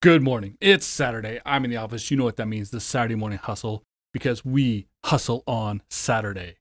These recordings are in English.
Good morning. It's Saturday. I'm in the office. You know what that means, the Saturday morning hustle, because we hustle on Saturday.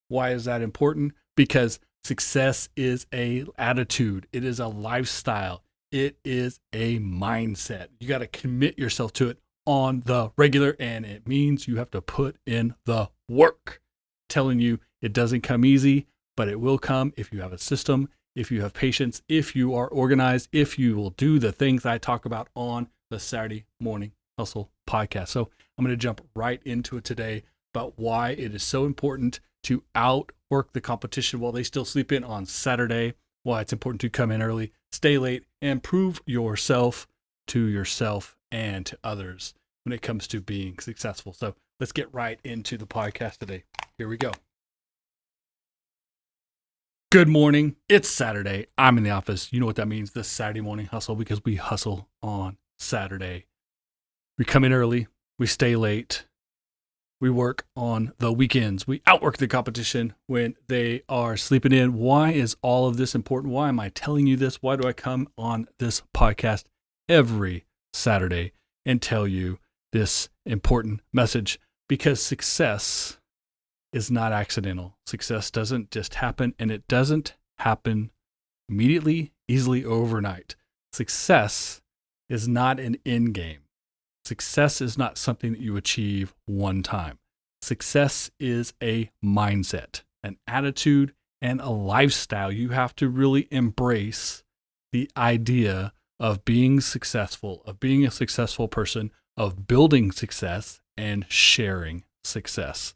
Why is that important? Because success is a attitude. It is a lifestyle. It is a mindset. You got to commit yourself to it on the regular, and it means you have to put in the work. Telling you it doesn't come easy, but it will come if you have a system, if you have patience, if you are organized, if you will do the things I talk about on the Saturday Morning Hustle podcast. So I'm going to jump right into it today about why it is so important to outwork the competition while they still sleep in on Saturday, why it's important to come in early, stay late, and prove yourself to yourself and to others when it comes to being successful. So let's get right into the podcast today. Here we go. Good morning. It's Saturday. I'm in the office. You know what that means, the Saturday morning hustle, because we hustle on Saturday. We come in early. We stay late. We work on the weekends. We outwork the competition when they are sleeping in. Why is all of this important? Why am I telling you this? Why do I come on this podcast every Saturday and tell you this important message? Because success is not accidental. Success doesn't just happen, and it doesn't happen immediately, easily, overnight. Success is not an end game. Success is not something that you achieve one time. Success is a mindset, an attitude, and a lifestyle. You have to really embrace the idea of being successful, of being a successful person, of building success and sharing success.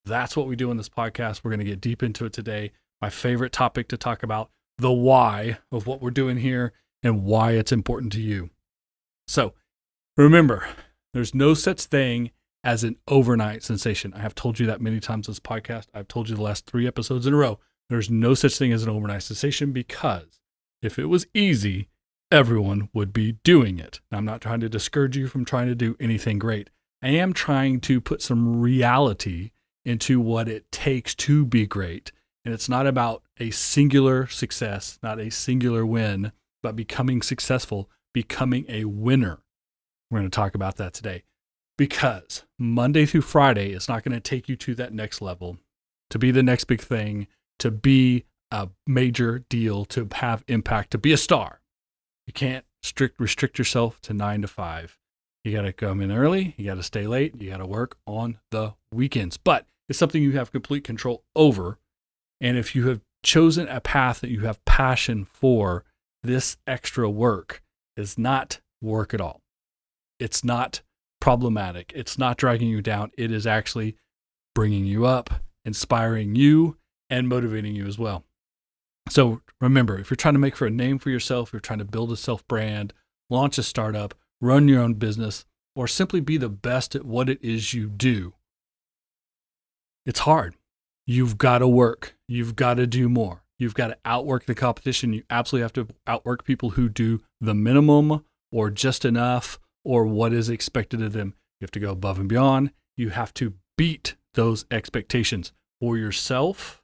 That's what we do in this podcast. We're going to get deep into it today. My favorite topic to talk about, the why of what we're doing here and why it's important to you. So remember, there's no such thing as an overnight sensation. I have told you that many times in this podcast. I've told you the last 3 episodes in a row. There's no such thing as an overnight sensation, because if it was easy, everyone would be doing it. Now, I'm not trying to discourage you from trying to do anything great. I am trying to put some reality into what it takes to be great. And it's not about a singular success, not a singular win, but becoming successful, becoming a winner. We're going to talk about that today, because Monday through Friday is not going to take you to that next level, to be the next big thing, to be a major deal, to have impact, to be a star. You can't restrict yourself to 9 to 5. You got to come in early. You got to stay late. You got to work on the weekends. But it's something you have complete control over. And if you have chosen a path that you have passion for, this extra work is not work at all. It's not problematic. It's not dragging you down. It is actually bringing you up, inspiring you, and motivating you as well. So remember, if you're trying to make for a name for yourself, you're trying to build a self-brand, launch a startup, run your own business, or simply be the best at what it is you do, it's hard. You've got to work. You've got to do more. You've got to outwork the competition. You absolutely have to outwork people who do the minimum or just enough or what is expected of them. You have to go above and beyond. You have to beat those expectations for yourself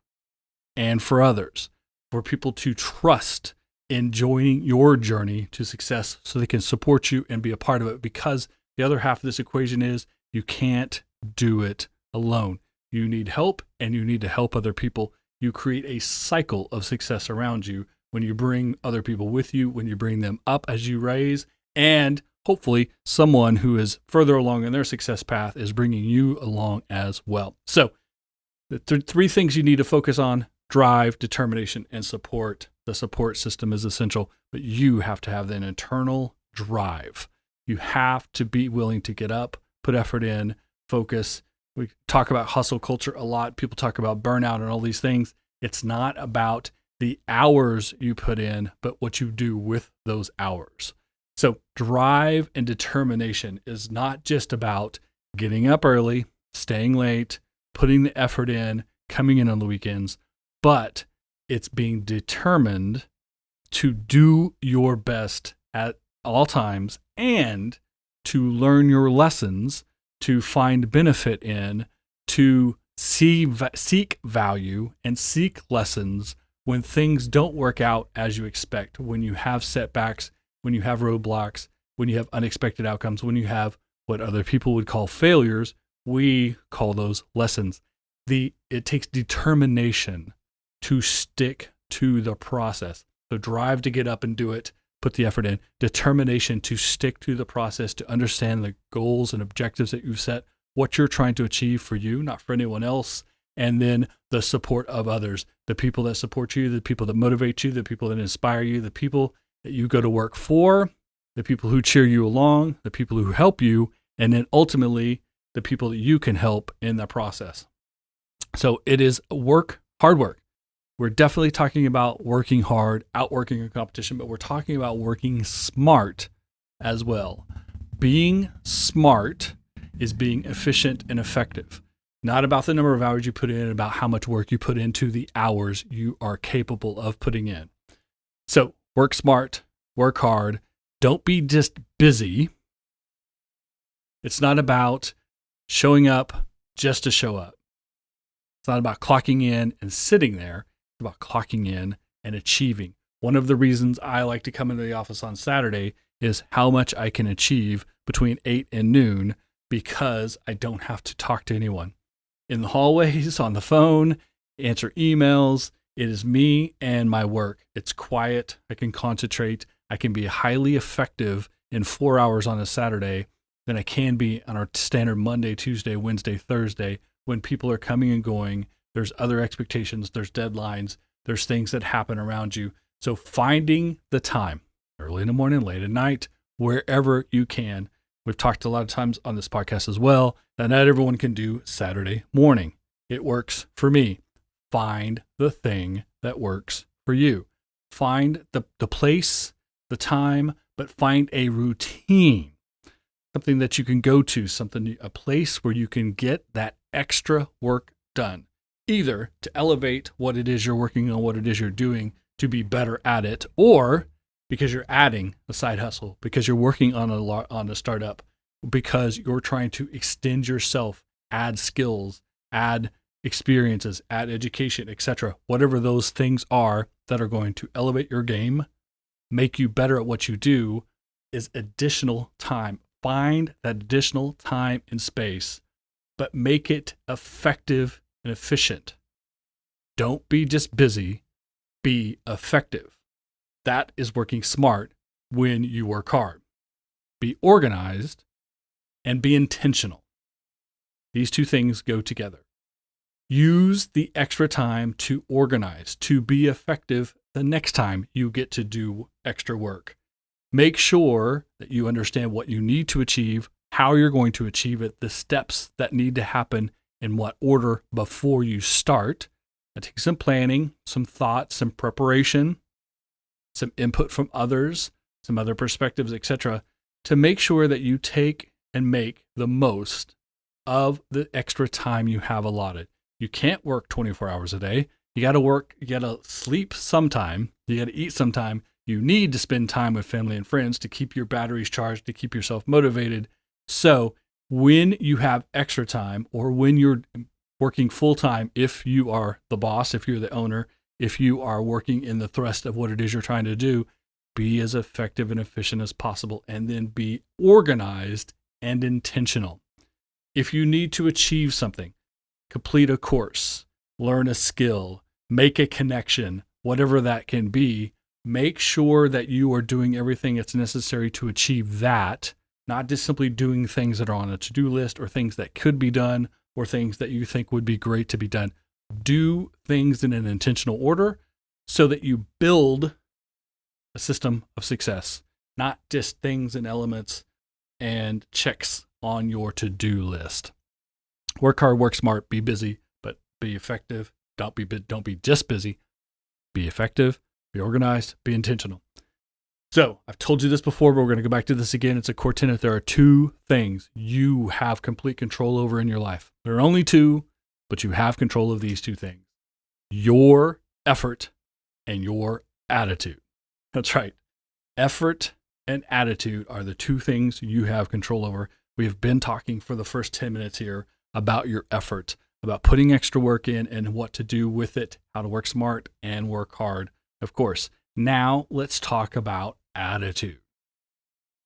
and for others, for people to trust in joining your journey to success so they can support you and be a part of it. Because the other half of this equation is you can't do it alone. You need help, and you need to help other people. You create a cycle of success around you when you bring other people with you, when you bring them up as you raise, and hopefully someone who is further along in their success path is bringing you along as well. So the 3 things you need to focus on: drive, determination, and support. The support system is essential, but you have to have an internal drive. You have to be willing to get up, put effort in, focus. We talk about hustle culture a lot. People talk about burnout and all these things. It's not about the hours you put in, but what you do with those hours. So drive and determination is not just about getting up early, staying late, putting the effort in, coming in on the weekends, but it's being determined to do your best at all times and to learn your lessons, to find benefit in, to seek value and seek lessons when things don't work out as you expect, when you have setbacks, when you have roadblocks, when you have unexpected outcomes, when you have what other people would call failures, we call those lessons. It takes determination to stick to the process. So drive to get up and do it, put the effort in, determination to stick to the process, to understand the goals and objectives that you've set, what you're trying to achieve for you, not for anyone else, and then the support of others, the people that support you, the people that motivate you, the people that inspire you, the people that you go to work for, the people who cheer you along, the people who help you, and then ultimately the people that you can help in the process. So it is work, hard work. We're definitely talking about working hard, outworking your competition, but we're talking about working smart as well. Being smart is being efficient and effective. Not about the number of hours you put in, about how much work you put into the hours you are capable of putting in. So work smart, work hard. Don't be just busy. It's not about showing up just to show up. It's not about clocking in and sitting there. It's about clocking in and achieving. One of the reasons I like to come into the office on Saturday is how much I can achieve between 8 and noon because I don't have to talk to anyone. In the hallways, on the phone, answer emails, it is me and my work. It's quiet. I can concentrate. I can be highly effective in 4 hours on a Saturday than I can be on our standard Monday, Tuesday, Wednesday, Thursday, when people are coming and going. There's other expectations, there's deadlines, there's things that happen around you. So finding the time, early in the morning, late at night, wherever you can. We've talked a lot of times on this podcast as well that not everyone can do Saturday morning. It works for me. Find the thing that works for you. Find the place, the time, but find a routine, something that you can go to, a place where you can get that extra work done, either to elevate what it is you're working on, what it is you're doing to be better at it, or because you're adding a side hustle, because you're working on a startup, because you're trying to extend yourself, add skills, add experiences, add education, etc. Whatever those things are that are going to elevate your game, make you better at what you do, is additional time. Find that additional time and space, but make it effective and efficient. Don't be just busy, be effective. That is working smart when you work hard. Be organized and be intentional. These two things go together. Use the extra time to organize, to be effective the next time you get to do extra work. Make sure that you understand what you need to achieve, how you're going to achieve it, the steps that need to happen in what order before you start. That takes some planning, some thought, some preparation, some input from others, some other perspectives, etc., to make sure that you take and make the most of the extra time you have allotted. You can't work 24 hours a day. You got to work, you got to sleep sometime, you got to eat sometime. You need to spend time with family and friends to keep your batteries charged, to keep yourself motivated. So when you have extra time, or when you're working full time, if you are the boss, if you're the owner, if you are working in the thrust of what it is you're trying to do, be as effective and efficient as possible, and then be organized and intentional. If you need to achieve something, complete a course, learn a skill, make a connection, whatever that can be, make sure that you are doing everything that's necessary to achieve that, not just simply doing things that are on a to-do list or things that could be done or things that you think would be great to be done. Do things in an intentional order so that you build a system of success, not just things and elements and checks on your to-do list. Work hard, work smart, be busy, but be effective. Don't be just busy. Be effective, be organized, be intentional. So I've told you this before, but we're going to go back to this again. It's a core tenet. There are two things you have complete control over in your life. There are only two, but you have control of these two things: your effort and your attitude. That's right. Effort and attitude are the two things you have control over. We have been talking for the first 10 minutes here about your effort, about putting extra work in and what to do with it, how to work smart and work hard, of course. Now let's talk about attitude.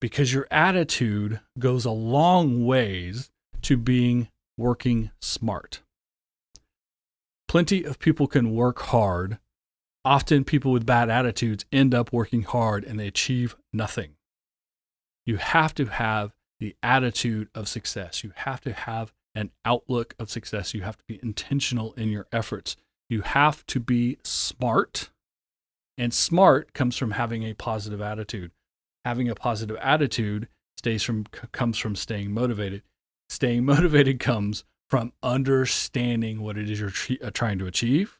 because your attitude goes a long ways to working smart. Plenty of people can work hard. Often people with bad attitudes end up working hard and they achieve nothing. You have to have the attitude of success. You have to have an outlook of success. You have to be intentional in your efforts. You have to be smart. And smart comes from having a positive attitude. Having a positive attitude comes from staying motivated. Staying motivated comes from understanding what it is you're trying to achieve,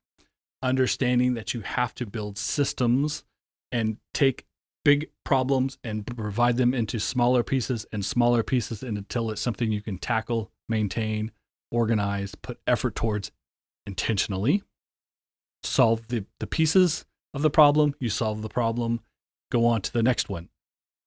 understanding that you have to build systems and take big problems and provide them into smaller pieces and until it's something you can tackle, maintain, organize, put effort towards intentionally. Solve the pieces of the problem, you solve the problem, go on to the next one.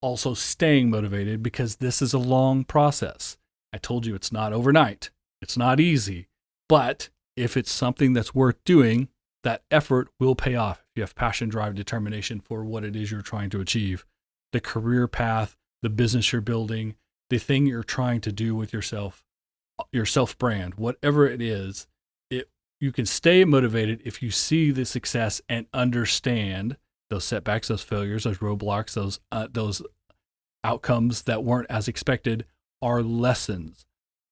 Also staying motivated because this is a long process. I told you it's not overnight. It's not easy, but if it's something that's worth doing, that effort will pay off if you have passion, drive, determination for what it is you're trying to achieve. The career path, the business you're building, the thing you're trying to do with yourself, your self-brand, whatever it is, you can stay motivated if you see the success and understand those setbacks, those failures, those roadblocks, those outcomes that weren't as expected are lessons,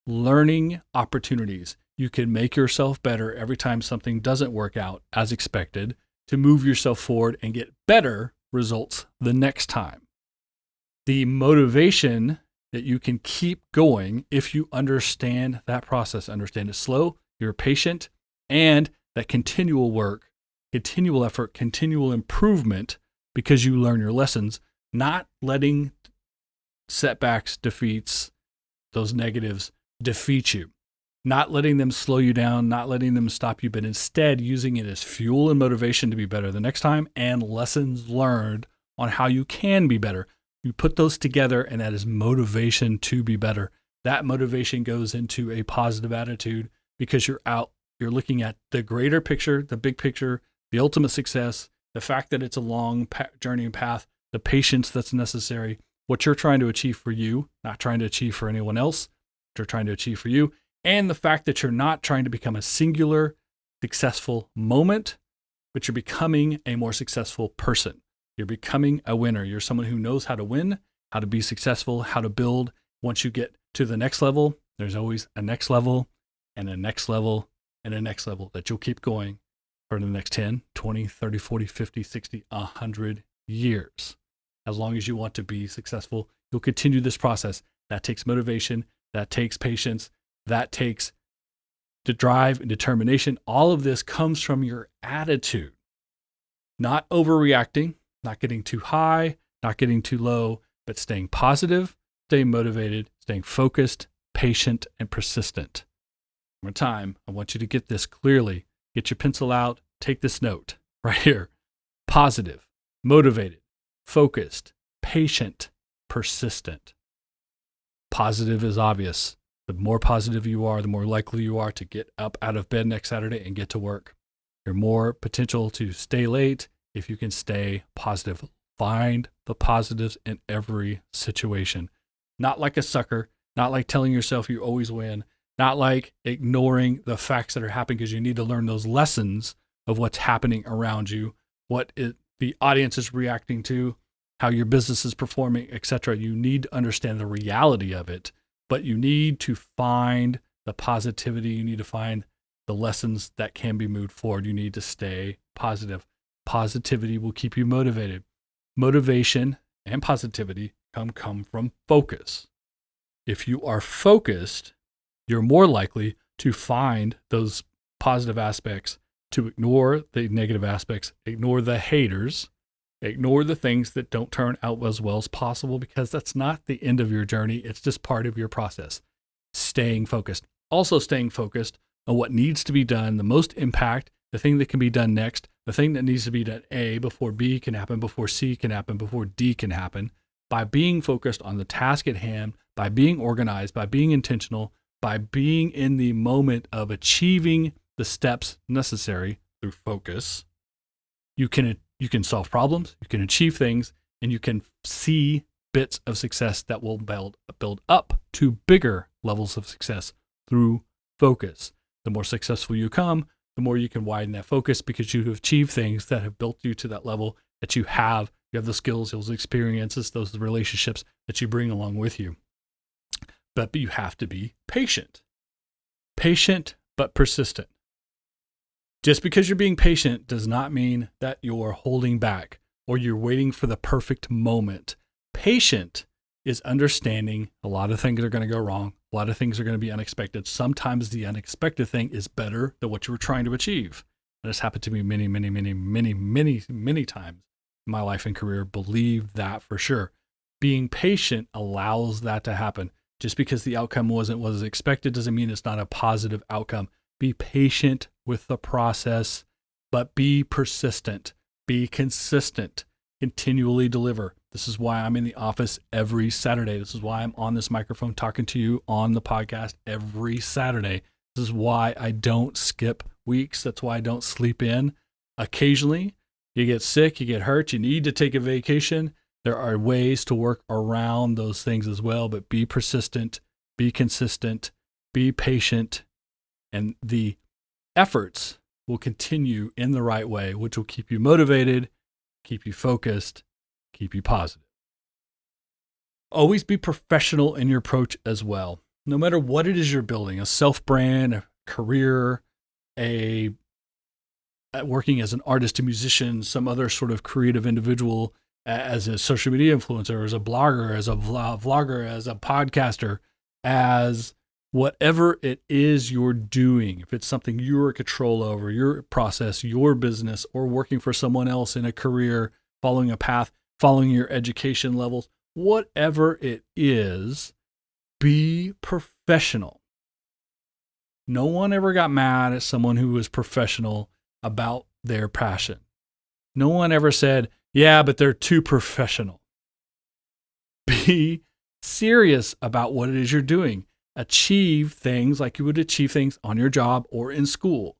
learning opportunities. You can make yourself better every time something doesn't work out as expected to move yourself forward and get better results the next time. The motivation that you can keep going if you understand that process, understand it's slow, you're patient, and that continual work, continual effort, continual improvement because you learn your lessons, not letting setbacks, defeats, those negatives defeat you, not letting them slow you down, not letting them stop you, but instead using it as fuel and motivation to be better the next time and lessons learned on how you can be better. You put those together and that is motivation to be better. That motivation goes into a positive attitude because you're looking at the greater picture, the big picture, the ultimate success, the fact that it's a long journey and path, the patience that's necessary, what you're trying to achieve for you, not trying to achieve for anyone else, what you're trying to achieve for you, and the fact that you're not trying to become a singular successful moment, but you're becoming a more successful person. You're becoming a winner. You're someone who knows how to win, how to be successful, how to build. Once you get to the next level, there's always a next level and a next level and a next level that you'll keep going for the next 10, 20, 30, 40, 50, 60, 100 years. As long as you want to be successful, you'll continue this process. That takes motivation, that takes patience, that takes the drive and determination. All of this comes from your attitude. Not overreacting, not getting too high, not getting too low, but staying positive, staying motivated, staying focused, patient, and persistent. One more time, I want you to get this clearly. Get your pencil out, take this note right here. Positive, motivated, focused, patient, persistent. Positive is obvious. The more positive you are, the more likely you are to get up out of bed next Saturday and get to work. You're more potential to stay late if you can stay positive. Find the positives in every situation. Not like a sucker, not like telling yourself you always win, not like ignoring the facts that are happening because you need to learn those lessons of what's happening around you, the audience is reacting to, how your business is performing, etc. You need to understand the reality of it, but you need to find the positivity. You need to find the lessons that can be moved forward. You need to stay positive. Positivity will keep you motivated. Motivation and positivity come from focus. If you are focused, you're more likely to find those positive aspects, to ignore the negative aspects, ignore the haters, ignore the things that don't turn out as well as possible, because that's not the end of your journey. It's just part of your process. Staying focused. Also staying focused on what needs to be done, the most impact, the thing that can be done next, the thing that needs to be done A before B can happen, before C can happen, before D can happen. By being focused on the task at hand, by being organized, by being intentional, by being in the moment of achieving the steps necessary through focus, you can solve problems, you can achieve things, and you can see bits of success that will build up to bigger levels of success through focus. The more successful you come, the more you can widen that focus because you have achieved things that have built you to that level that you have. You have the skills, those experiences, those relationships that you bring along with you. But you have to be patient. Patient, but persistent. Just because you're being patient does not mean that you're holding back or you're waiting for the perfect moment. Patient is understanding a lot of things are going to go wrong. A lot of things are going to be unexpected. Sometimes the unexpected thing is better than what you were trying to achieve. And this happened to me many, many, many, many, many, many times in my life and career. Believe that for sure. Being patient allows that to happen. Just because the outcome wasn't what was expected doesn't mean it's not a positive outcome. Be patient with the process, but be persistent. Be consistent. Continually deliver. This is why I'm in the office every Saturday. This is why I'm on this microphone talking to you on the podcast every Saturday. This is why I don't skip weeks. That's why I don't sleep in. Occasionally, you get sick, you get hurt, you need to take a vacation. There are ways to work around those things as well, but be persistent, be consistent, be patient, and the efforts will continue in the right way, which will keep you motivated, keep you focused, keep you positive. Always be professional in your approach as well. No matter what it is you're building, a self-brand, a career, working as an artist, a musician, some other sort of creative individual, as a social media influencer, as a blogger, as a vlogger, as a podcaster, as whatever it is you're doing, if it's something you're in control over, your process, your business, or working for someone else in a career, following a path, following your education levels, whatever it is, be professional. No one ever got mad at someone who was professional about their passion. No one ever said, yeah, but they're too professional. Be serious about what it is you're doing. Achieve things like you would achieve things on your job or in school.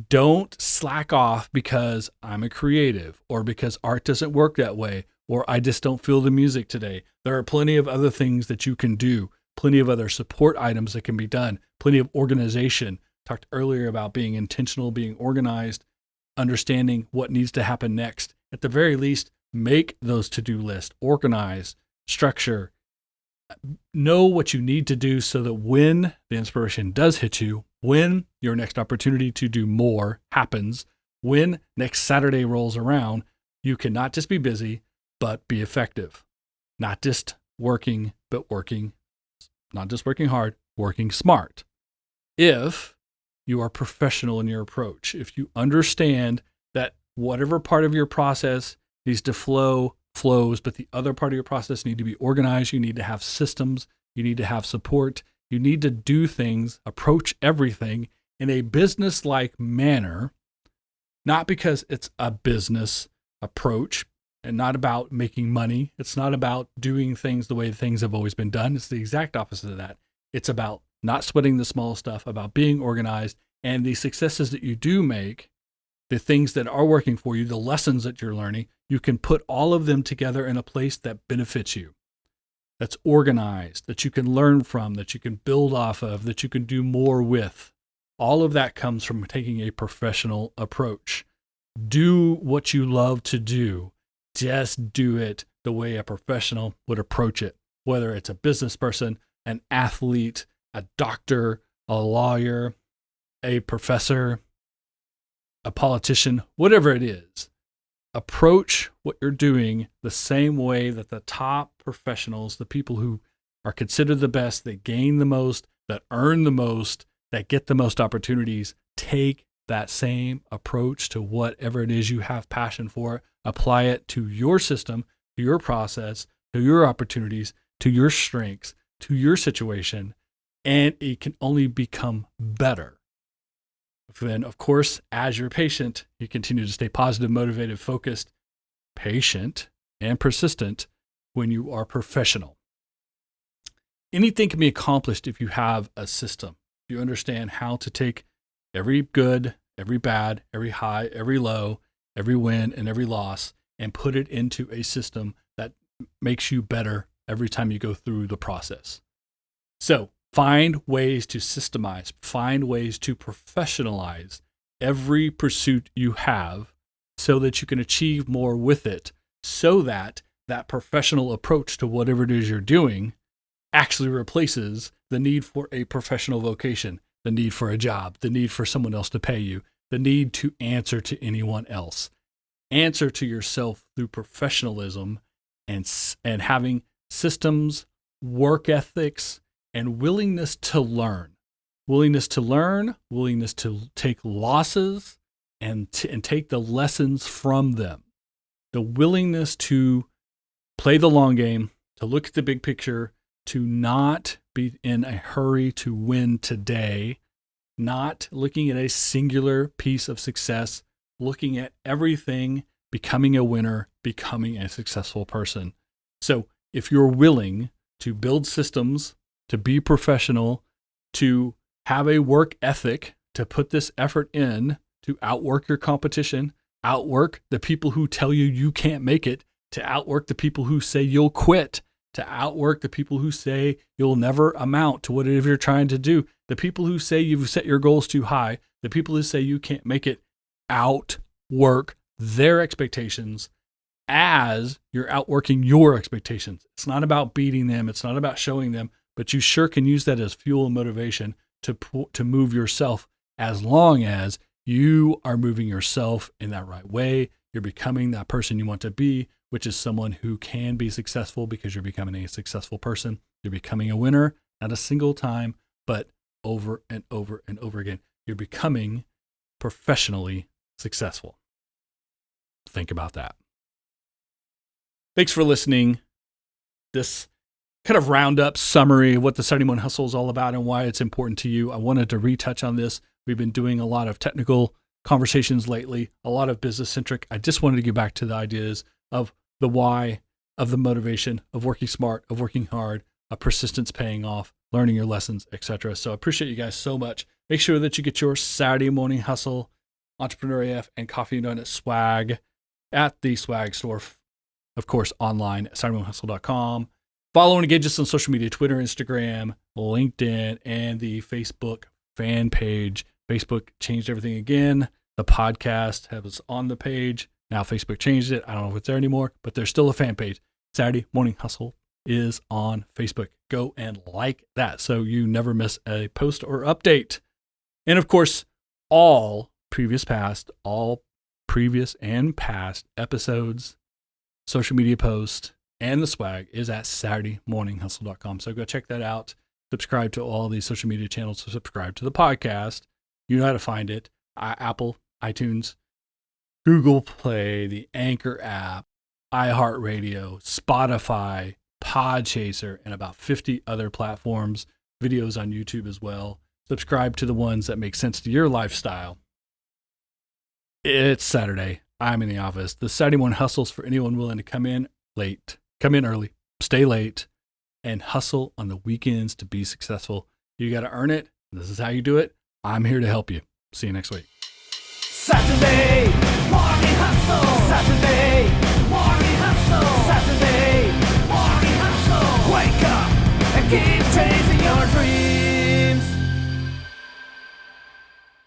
Don't slack off because I'm a creative or because art doesn't work that way or I just don't feel the music today. There are plenty of other things that you can do, plenty of other support items that can be done, plenty of organization. Talked earlier about being intentional, being organized, understanding what needs to happen next. At the very least, make those to-do lists, organize, structure, know what you need to do so that when the inspiration does hit you, when your next opportunity to do more happens, when next Saturday rolls around, you can not just be busy, but be effective. Not just working, but working, not just working hard, working smart. If you are professional in your approach, if you understand that whatever part of your process needs to flows, but the other part of your process need to be organized. You need to have systems. You need to have support. You need to do things, approach everything in a business-like manner, not because it's a business approach and not about making money. It's not about doing things the way things have always been done. It's the exact opposite of that. It's about not sweating the small stuff, about being organized, and the successes that you do make, the things that are working for you, the lessons that you're learning, you can put all of them together in a place that benefits you, that's organized, that you can learn from, that you can build off of, that you can do more with. All of that comes from taking a professional approach. Do what you love to do. Just do it the way a professional would approach it, whether it's a business person, an athlete, a doctor, a lawyer, a professor, a politician, whatever it is. Approach what you're doing the same way that the top professionals, the people who are considered the best, that gain the most, that earn the most, that get the most opportunities, take that same approach to whatever it is you have passion for. Apply it to your system, to your process, to your opportunities, to your strengths, to your situation, and it can only become better. Then, of course, as you're patient, you continue to stay positive, motivated, focused, patient, and persistent when you are professional. Anything can be accomplished if you have a system. You understand how to take every good, every bad, every high, every low, every win, and every loss, and put it into a system that makes you better every time you go through the process. So find ways to systemize, find ways to professionalize every pursuit you have so that you can achieve more with it, so that that professional approach to whatever it is you're doing actually replaces the need for a professional vocation, the need for a job, the need for someone else to pay you, the need to answer to anyone else. Answer to yourself through professionalism and having systems, work ethics, and willingness to learn. Willingness to learn, willingness to take losses and take the lessons from them. The willingness to play the long game, to look at the big picture, to not be in a hurry to win today, not looking at a singular piece of success, looking at everything, becoming a winner, becoming a successful person. So if you're willing to build systems, to be professional, to have a work ethic, to put this effort in, to outwork your competition, outwork the people who tell you you can't make it, to outwork the people who say you'll quit, to outwork the people who say you'll never amount to whatever you're trying to do, the people who say you've set your goals too high, the people who say you can't make it, outwork their expectations as you're outworking your expectations. It's not about beating them. It's not about showing them, but you sure can use that as fuel and motivation to move yourself, as long as you are moving yourself in that right way. You're becoming that person you want to be, which is someone who can be successful because you're becoming a successful person. You're becoming a winner, not a single time, but over and over and over again. You're becoming professionally successful. Think about that. Thanks for listening. This kind of roundup summary of what the Saturday Morning Hustle is all about and why it's important to you. I wanted to retouch on this. We've been doing a lot of technical conversations lately, a lot of business centric. I just wanted to get back to the ideas of the why, of the motivation, of working smart, of working hard, of persistence paying off, learning your lessons, etc. So I appreciate you guys so much. Make sure that you get your Saturday Morning Hustle, Entrepreneur AF, and Coffee and Donut swag at the swag store, of course, online at SaturdayMorningHustle.com. Follow and engage us on social media, Twitter, Instagram, LinkedIn, and the Facebook fan page. Facebook changed everything again. The podcast has on the page. Now Facebook changed it. I don't know if it's there anymore, but there's still a fan page. Saturday Morning Hustle is on Facebook. Go and like that so you never miss a post or update. And of course, all previous and past episodes, social media posts, and the swag is at SaturdayMorningHustle.com. So go check that out. Subscribe to all these social media channels. Subscribe to the podcast. You know how to find it. Apple, iTunes, Google Play, the Anchor app, iHeartRadio, Spotify, Podchaser, and about 50 other platforms. Videos on YouTube as well. Subscribe to the ones that make sense to your lifestyle. It's Saturday. I'm in the office. The Saturday Morning Hustles for anyone willing to come in late, come in early, stay late, and hustle on the weekends to be successful. You got to earn it. This is how you do it. I'm here to help you. See you next week.